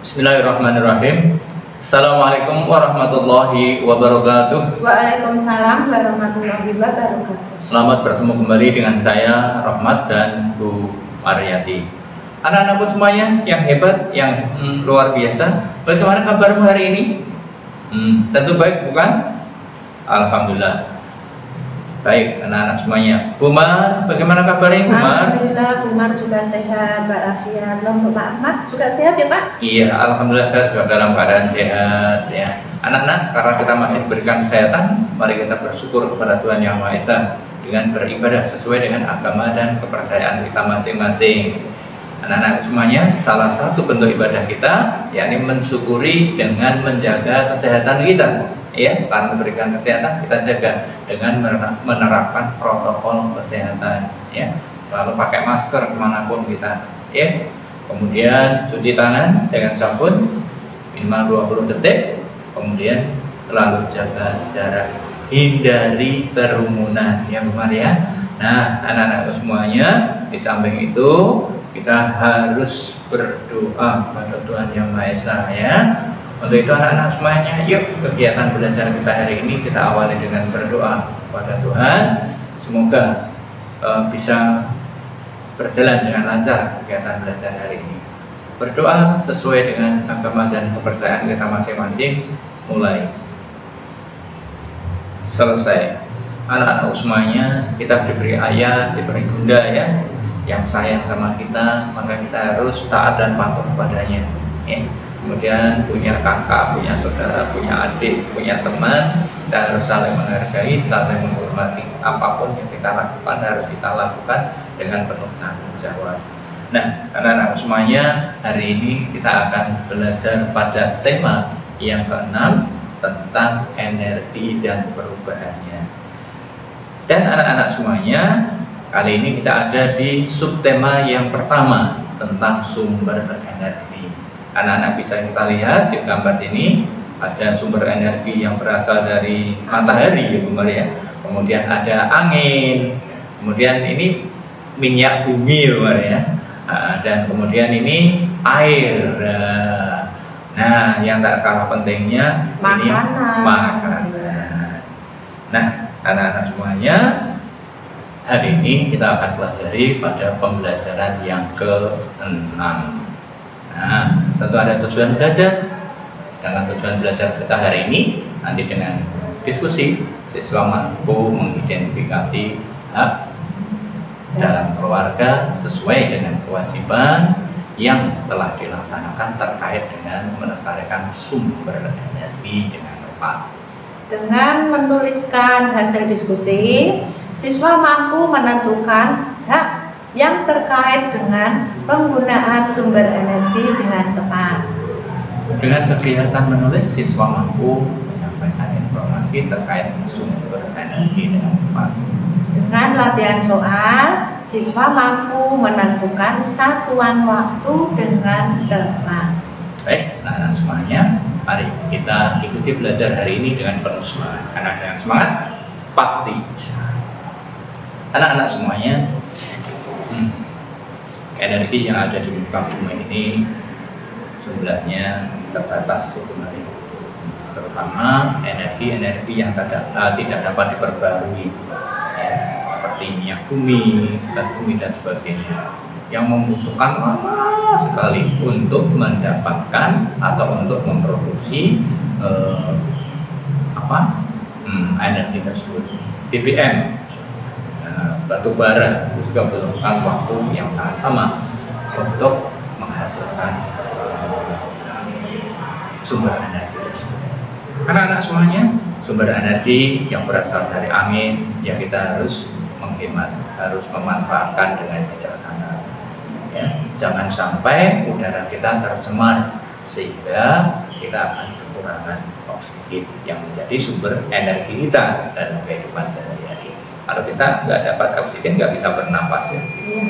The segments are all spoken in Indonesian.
Bismillahirrahmanirrahim. Assalamualaikum warahmatullahi wabarakatuh. Waalaikumsalam warahmatullahi wabarakatuh. Selamat bertemu kembali dengan saya Rahmat dan Bu Mariati. Anak-anakku semuanya yang hebat, yang luar biasa. Bagaimana kabarmu hari ini? Tentu baik, bukan? Alhamdulillah. Baik, anak-anak semuanya. Bu Mar, bagaimana kabarnya Bu Mar? Alhamdulillah, Bu Mar juga sehat, walafiat. Pak Ahmad juga sehat ya Pak? Iya, alhamdulillah saya juga dalam keadaan sehat ya. Anak-anak, karena kita masih diberikan kesehatan, mari kita bersyukur kepada Tuhan Yang Maha Esa dengan beribadah sesuai dengan agama dan kepercayaan kita masing-masing. Anak-anak semuanya, salah satu bentuk ibadah kita yakni mensyukuri dengan menjaga kesehatan kita. Ya, karena memberikan kesehatan kita jaga dengan menerapkan protokol kesehatan. Ya, selalu pakai masker kemanapun kita. Ya, kemudian cuci tangan dengan sabun minimal 20 detik. Kemudian selalu jaga jarak, hindari kerumunan. Ya, Bu Maria. Nah, anak-anak semuanya, di samping itu kita harus berdoa pada Tuhan Yang Maha Esa ya. Untuk itu anak-anak semuanya, yuk kegiatan belajar kita hari ini kita awali dengan berdoa kepada Tuhan. Semoga bisa berjalan dengan lancar kegiatan belajar hari ini. Berdoa sesuai dengan agama dan kepercayaan kita masing-masing. Mulai. Selesai. Anak-anak semuanya, kita diberi ayah, diberi bunda ya, yang sayang sama kita, maka kita harus taat dan patuh kepadanya ya. Kemudian punya kakak, punya saudara, punya adik, punya teman, kita harus saling menghargai, saling menghormati. Apapun yang kita lakukan harus kita lakukan dengan penuh tanggung jawab. Nah, anak-anak semuanya, hari ini kita akan belajar pada tema yang keenam tentang energi dan perubahannya. Dan anak-anak semuanya, kali ini kita ada di subtema yang pertama tentang sumber energi. Anak-anak bisa kita lihat di gambar ini ada sumber energi yang berasal dari matahari ya Bu Maria. Kemudian ada angin, kemudian ini minyak bumi ya Bu Maria. Dan kemudian ini air. Nah, yang tak kalah pentingnya ini makanan. Nah, anak-anak semuanya, hari ini kita akan pelajari pada pembelajaran yang ke-6. Nah, tentu ada tujuan belajar. Sedangkan tujuan belajar kita hari ini nanti dengan diskusi, siswa mampu mengidentifikasi hak dalam keluarga sesuai dengan kewajiban yang telah dilaksanakan terkait dengan melestarikan sumber energi dengan tepat. Dengan menuliskan hasil diskusi, siswa mampu menentukan hak yang terkait dengan penggunaan sumber energi dengan tepat. Dengan kegiatan menulis, siswa mampu menyampaikan informasi terkait sumber energi dengan tepat. Dengan latihan soal, siswa mampu menentukan satuan waktu dengan tepat. Baik, anak-anak semuanya, mari kita ikuti belajar hari ini dengan penuh semangat. Anak-anak yang semangat, pasti bisa. Anak-anak semuanya, energi yang ada di muka bumi ini jumlahnya terbatas sebenarnya, terutama energi-energi yang tidak dapat diperbarui ya, seperti minyak bumi, gas bumi dan sebagainya, yang membutuhkan lama sekali untuk mendapatkan atau untuk memproduksi energi tersebut. BBM, batu bara juga membutuhkan waktu yang sangat lama untuk menghasilkan sumber energi tersebut. Anak-anak semuanya, sumber energi yang berasal dari angin yang kita harus menghemat, harus memanfaatkan dengan bijaksana. Ya, jangan sampai udara kita tercemar sehingga kita akan kekurangan oksigen yang menjadi sumber energi kita dalam kehidupan sehari-hari. Kalau kita nggak dapat oksigen, nggak bisa bernapas ya. Iya.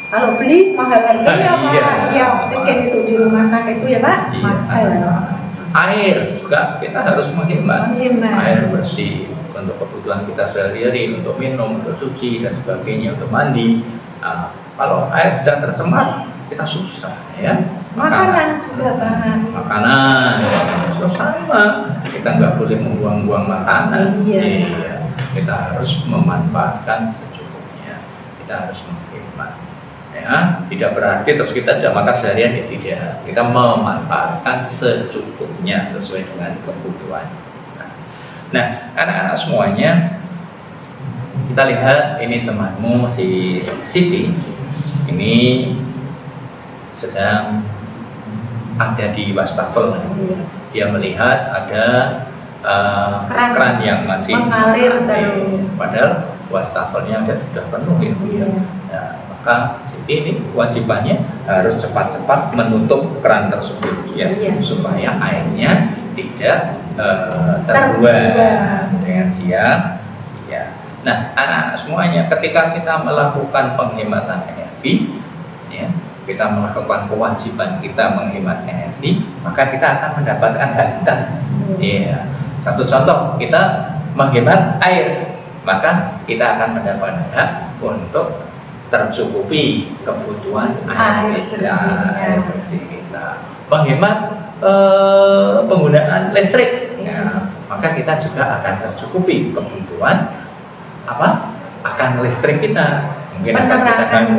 Kalau beli mahal harganya Pak. Iya, oksigen itu di rumah sakit itu ya Pak. Iya, air juga kita harus menghemat. Air bersih untuk kebutuhan kita sehari-hari, untuk minum, untuk suci dan sebagainya, untuk mandi. Nah, kalau air sudah tercemar, kita susah ya. Makanan juga Pak. Makanan, so, sama. Kita nggak boleh membuang-buang makanan. Iya. Kita harus memanfaatkan secukupnya. Kita harus menghemat. Ya, tidak berarti terus kita tidak makan seharian, ya tidak. Kita memanfaatkan secukupnya sesuai dengan kebutuhan. Nah, anak-anak semuanya, kita lihat ini temanmu si Siti ini sedang ada di wastafel. Dia melihat ada keran yang masih mengalir terus. Padahal wastafelnya sudah penuh gitu ya. Nah, maka Siti ini kewajibannya harus cepat-cepat menutup keran tersebut ya, supaya airnya tidak terbuang dengan sia-sia. Nah, anak-anak semuanya, ketika kita melakukan penghematan energi, ya, kita melakukan kewajiban kita menghemat energi, maka kita akan mendapatkan hak kita. Iya. Satu contoh, kita menghemat air, maka kita akan mendapatkan hak untuk tercukupi kebutuhan air bersih kita. Menghemat penggunaan listrik, ya, maka kita juga akan tercukupi kebutuhan akan listrik kita. Mungkin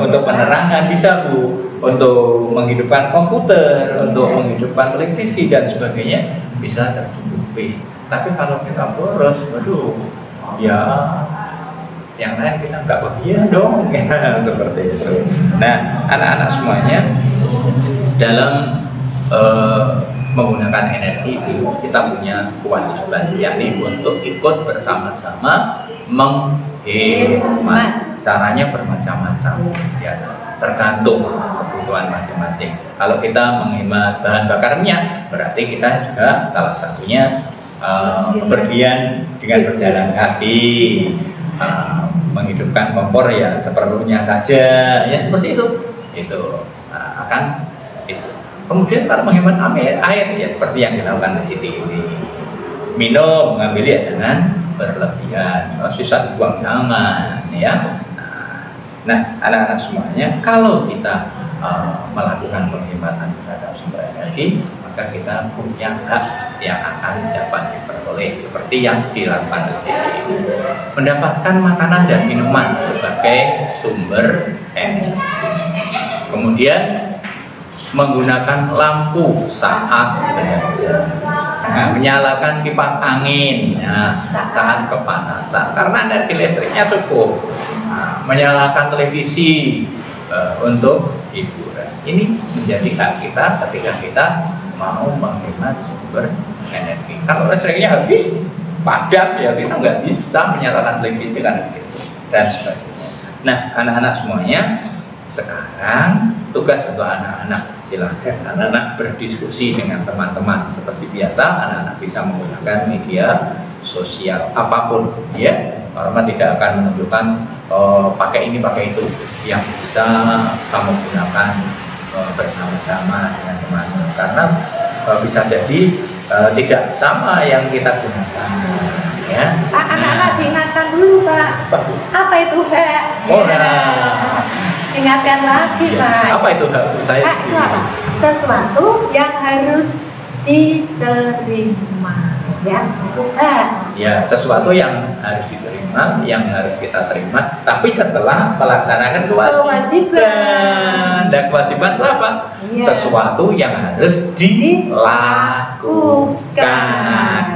untuk penerangan bisa Bu, untuk menghidupkan komputer, untuk menghidupkan televisi dan sebagainya bisa tercukupi. Tapi kalau kita boros, waduh, ya yang lain kita nggak bahagia dong, seperti itu. Nah, anak-anak semuanya dalam menggunakan energi itu kita punya kewajiban, yakni untuk ikut bersama-sama menghemat. Caranya bermacam-macam ya, tergantung kebutuhan masing-masing. Kalau kita menghemat bahan bakar minyak, berarti kita juga salah satunya bepergian dengan berjalan kaki, menghidupkan kompor ya seperlunya saja, ya seperti itu. Itu akan itu. Kemudian kalau menghemat air ya seperti yang dilakukan di Siti ini. Minum, mengambil ya jangan berlebihan, sisa dibuang jangan ya. Nah, anak-anak semuanya, kalau kita melakukan penghematan terhadap sumber energi, maka kita punya hak yang akan dapat diperoleh seperti yang dilakukan di sini. Mendapatkan makanan dan minuman sebagai sumber energi. Kemudian menggunakan lampu saat bekerja. Nah, menyalakan kipas angin saat kepanasan karena energi listriknya cukup. Menyalakan televisi untuk hiburan. Ini menjadi hak kita ketika kita mau menghemat sumber energi. Kalau listriknya habis, padat ya kita nggak bisa menyalakan televisi kan gitu dan sebagainya. Nah, anak-anak semuanya, sekarang tugas untuk anak-anak, silahkan anak-anak berdiskusi dengan teman-teman seperti biasa. Anak-anak bisa menggunakan media sosial apapun ya. Norma tidak akan menunjukkan pakai ini pakai itu, yang bisa kamu gunakan bersama-sama dengan teman-teman, karena bisa jadi tidak sama yang kita gunakan ya. Anak-anak diingatkan dulu Pak, apa itu hak? Ingatkan lagi Pak. Apa itu hak? Saya itu apa? Sesuatu yang harus diterima ya, itu hak. Ya, sesuatu yang harus diterima, yang harus kita terima, tapi setelah melaksanakan kewajiban. Dan kewajiban itu apa? Ya. Sesuatu yang harus dilakukan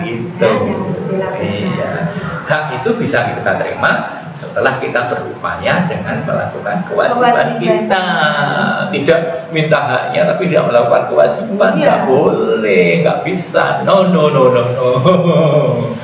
gitu. Iya. Hak itu bisa kita terima setelah kita berupaya dengan melakukan kewajiban kita. Tidak minta haknya tapi tidak melakukan kewajiban, nggak boleh, nggak bisa. No.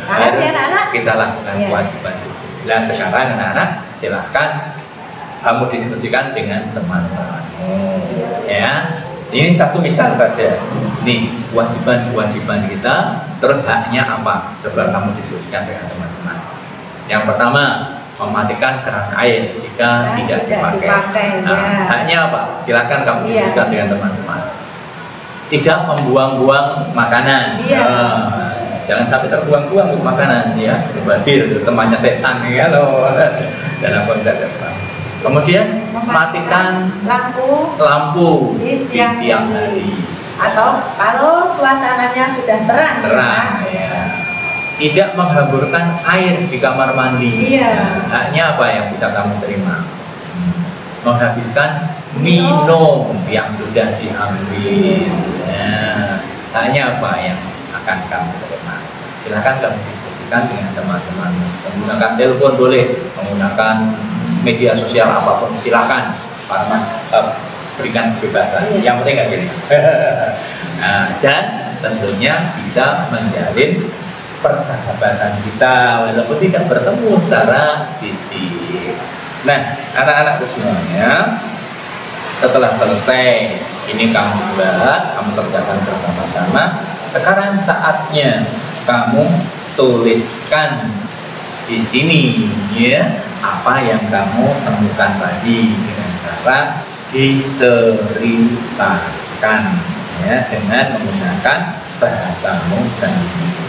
Harus kita lakukan kewajiban. Nah, sekarang anak-anak silahkan kamu diskusikan dengan teman-temanmu ya. Ini satu misal saja. Nih, kewajiban kita, terus haknya apa? Coba kamu diskusikan dengan teman-teman. Yang pertama, mematikan keran air jika tidak dipakai. Nah, haknya apa? Silakan kamu diskusikan dengan teman-teman. Tidak membuang-buang makanan. Jangan sampai terbuang-buang untuk makanan ya. Badir, temannya setan ya loh. Dalam konsep Jepang. Kemudian matikan lampu di siang hari. Atau kalau suasananya sudah terang, ya. Tidak menghamburkan air di kamar mandi. Iya. Haknya apa yang bisa kamu terima? Menghabiskan minum yang sudah diambil. Nah, haknya apa yang akan kamu terima? Silakan kamu diskusikan dengan teman-teman. Menggunakan telepon boleh, menggunakan media sosial apapun silakan. Berikan kebebasan. Yang penting nggak gini. Nah, dan tentunya bisa menjalin persahabatan kita walaupun tidak bertemu secara fisik. Nah, anak-anakku semuanya, setelah selesai ini kamu buat, kamu kerjakan bersama-sama. Sekarang saatnya kamu tuliskan di sini ya apa yang kamu temukan tadi dengan cara diceritakan ya dengan menggunakan bahasamu sendiri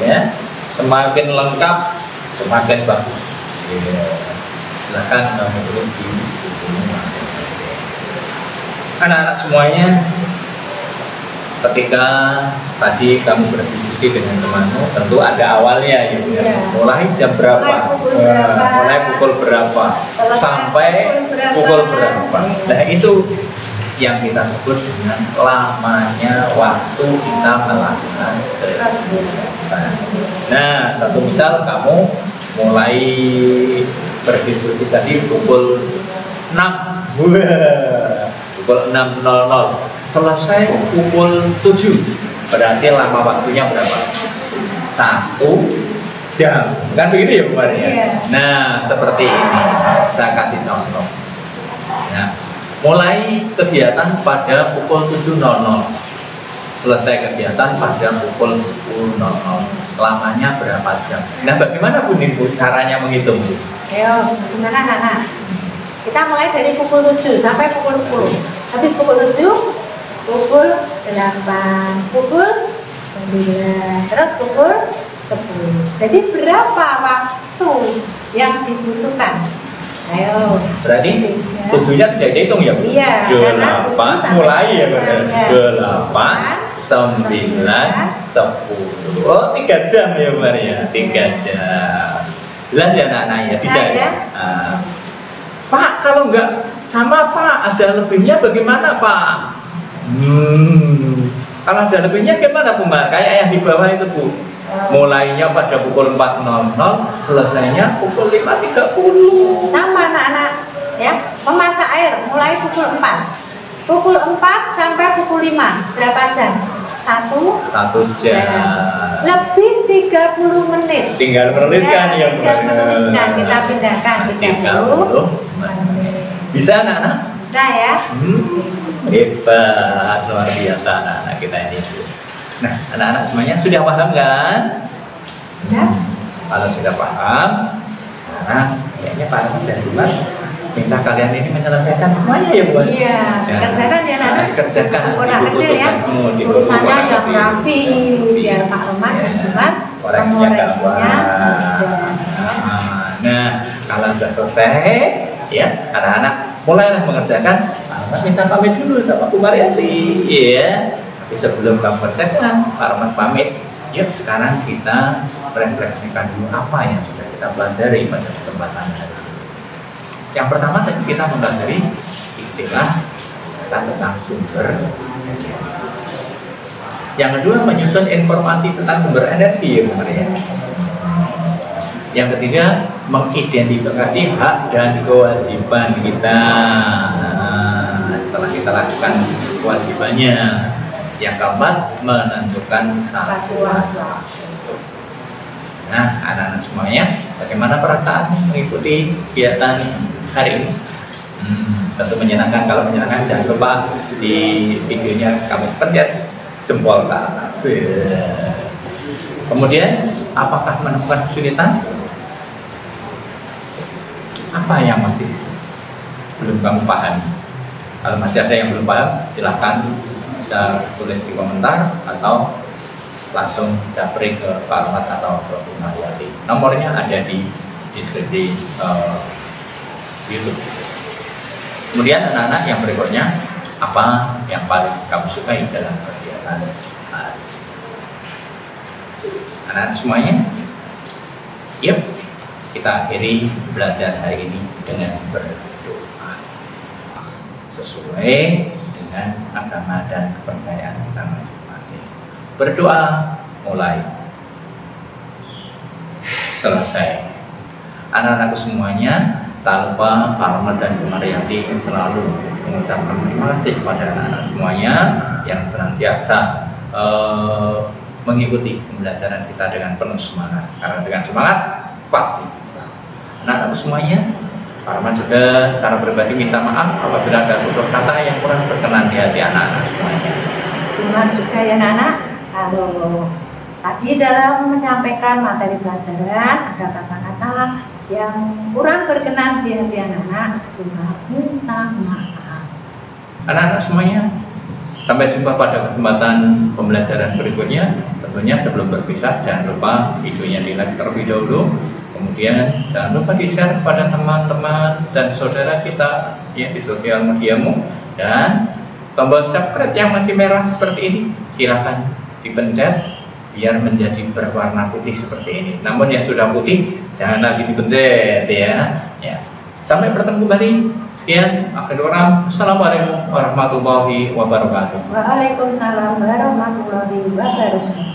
ya. Semakin lengkap semakin bagus ya. Silakan kamu tulis di buku. Anak-anak semuanya, ketika tadi kamu berdiskusi dengan temanmu, tentu ada awalnya ya. Mulai jam berapa? Mulai pukul berapa? Sampai pukul berapa? Nah, itu yang kita sebut dengan lamanya waktu kita melakukan kegiatan. Nah, satu misal kamu mulai berdiskusi tadi pukul 6. Pukul 6.00. Selesai pukul 7. Berarti lama waktunya berapa? 1 jam. Kan begitu ya Bu Maria? Nah, seperti ini. Saya kasih contoh. Nah, mulai kegiatan pada pukul 7.00. Selesai kegiatan pada pukul 10.00. Lamanya berapa jam? Nah, bagaimana Bu Ibu caranya menghitung? Ayo, gimana Nana? Kita mulai dari pukul 7 sampai pukul 10. Habis pukul 7, pukul 8, pukul 9, terus pukul 10. Jadi berapa waktu yang dibutuhkan? Ayo. Berarti 7-nya tidak dihitung ya Bu? Iya. 8 mulai ya benar. 8, 9, 10. Oh, 3 jam ya Bu Maria. 3 jam. Jelas ya anak-anak ya? Bisa ya? Pak, kalau enggak sama Pak, ada lebihnya bagaimana Pak? Kalau ada lebihnya gimana Bu Mbak? Kayak yang di bawah itu Bu. Mulainya pada pukul 4.00, selesainya pukul 5.30. Sama anak-anak ya. Memasak air mulai pukul 4. Pukul 4 sampai pukul 5. Berapa jam? 1 jam. Lebih 30 menit. Tinggal menurutkan ya Bu. Nah, kita pindahkan 30 menit. Bisa anak-anak? Bisa ya. Hebat, luar biasa anak-anak kita ini. Nah, anak-anak semuanya sudah paham kan? Ya. Kalau sudah paham, sekarang kayaknya Pak Arman dan Iman minta kalian ini menyelesaikan semuanya ya Bu. Iya, kerjakan ya anak. Kerjakan Anak kecil ya. Tulisannya yang rapi biar Pak Arman dan Iman mengoreksinya. Nah, kalau sudah selesai, ya anak-anak mulailah mengerjakan. Pak Arman minta pamit dulu sama Bu Mariati, ya. Tapi sebelum kamu kerjakan, Pak Arman pamit. Yuk sekarang kita refleksikan dulu apa yang sudah kita pelajari pada kesempatan hari ini. Yang pertama tadi kita mempelajari istilah tentang sumber. Yang kedua menyusun informasi tentang sumber energi, ya, ya. Yang ketiga mengidentifikasi hak dan kewajiban kita. Setelah kita lakukan kewajibannya. Yang keempat menentukan satu waktu. Nah, anak-anak semuanya, bagaimana perasaan mengikuti kegiatan hari ini? Tentu menyenangkan. Kalau menyenangkan jangan lupa di videonya kamu pencet jempol ke atas. Kemudian, apakah menemukan kesulitan? Apa yang masih belum kamu pahami? Kalau masih ada yang belum paham, silakan bisa tulis di komentar atau langsung japri ke Pak Mas atau ke Bu Mariati. Nomornya ada di deskripsi YouTube. Kemudian anak-anak yang berikutnya, apa yang paling kamu sukai dalam kegiatan hari? Anak-anak semuanya, yuk kita akhiri belajar hari ini dengan berdoa sesuai dengan agama dan kepercayaan kita masing-masing. Berdoa mulai selesai. Anak-anakku semuanya, tak lupa Pak Rahmat dan Bu Mariati selalu mengucapkan terima kasih kepada anak-anak semuanya yang senantiasa mengikuti pembelajaran kita dengan penuh semangat. Karena dengan semangat pasti bisa. Anak-anakku semuanya, Pak Rahmat juga secara pribadi minta maaf apabila ada tutur kata yang kurang berkenan di hati anak-anak semuanya. Terima juga ya anak-anak, kalau tadi dalam menyampaikan materi pelajaran ada kata-kata yang kurang berkenan di hati anak-anak, minta maaf. Anak-anak semuanya, sampai jumpa pada kesempatan pembelajaran berikutnya. Tentunya sebelum berpisah, jangan lupa videonya di-like terlebih dahulu. Kemudian jangan lupa di-share kepada teman-teman dan saudara kita ya di sosial mediamu. Dan tombol subscribe yang masih merah seperti ini, silakan dipencet biar menjadi berwarna putih seperti ini. Namun yang sudah putih jangan lagi dipencet ya. Sampai bertemu kembali. Sekian, akhirul kalam. Assalamualaikum warahmatullahi wabarakatuh. Waalaikumsalam warahmatullahi wabarakatuh.